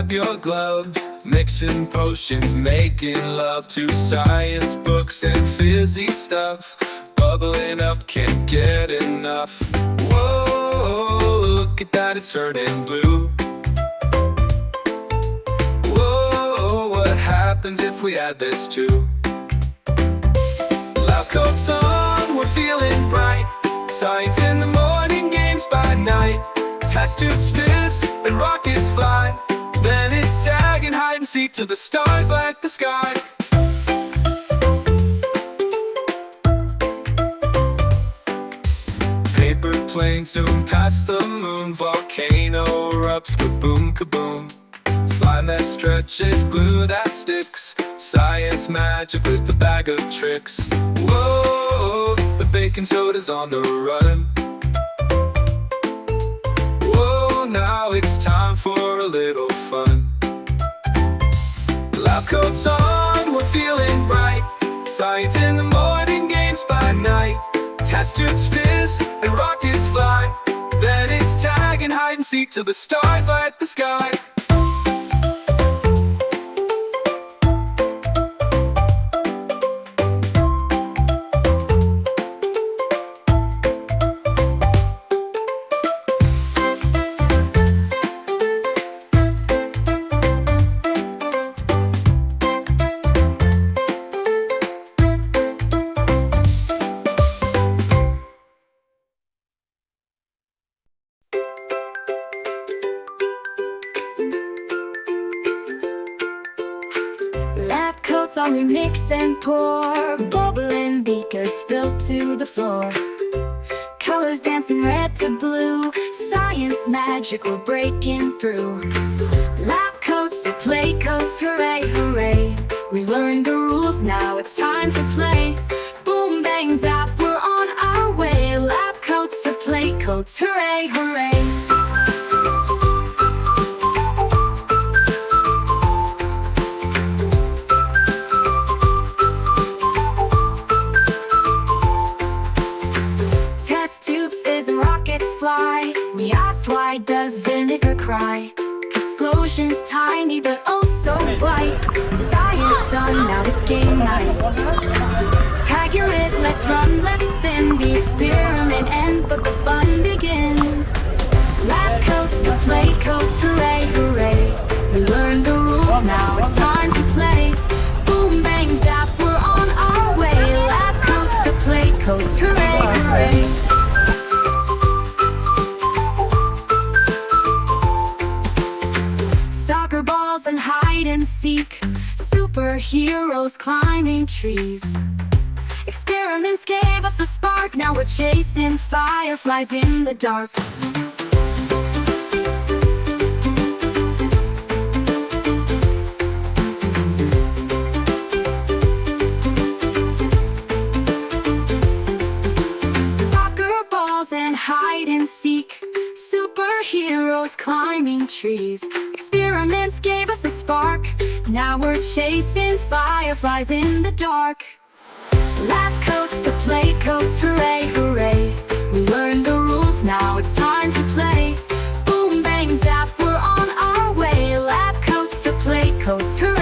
grab your gloves, mixing potions, making love to science books and fizzy stuff. Bubbling up, can't get enough. Whoa, look at that, it's turning blue. Whoa, what happens if we add this too? Lab coats on, we're feeling bright. Science in the morning, games by night. Test tubes fizz and rockets fly. Then it's tag and hide and seek till the stars light the sky. Paper plane soon past the moon. Volcano erupts, kaboom, kaboom. Slime that stretches, glue that sticks. Science magic with a bag of tricks. Whoa, the baking soda's on the run. Whoa, now it's time for a little fun. Lab coats on, we're feeling bright. Science in the morning, games by night. Test tubes fizz and rockets fly. Then it's tag and hide and seek till the stars light the sky. On we mix and pour, bubbling beakers spilled to the floor. Colors dancing red to blue, science magic we're breaking through. Lab coats to play coats, hooray, hooray. We learned the rules, now it's time to play. Boom, bang, zap, we're on our way. Lab coats to play coats, hooray, hooray. Fly. We asked, why does vinegar cry? Explosions tiny but oh so bright. Science done, now it's game night. Tag your it, let's run, let's spin. The experiment ends but the fun begins. Lab coats to play coats, hooray, hooray. We learned the rules, now it's time to play. Boom, bang, zap, we're on our way. Lab coats to play coats, hooray, hooray. And hide and seek, superheroes climbing trees. Experiments gave us the spark, now we're chasing fireflies in the dark. Soccer balls and hide and seek, superheroes climbing trees. Experiments gave us the spark, now we're chasing fireflies in the dark. Lab coats to play coats, hooray, hooray. We learned the rules, now it's time to play. Boom, bang, zap, we're on our way. Lab coats to play coats, hooray.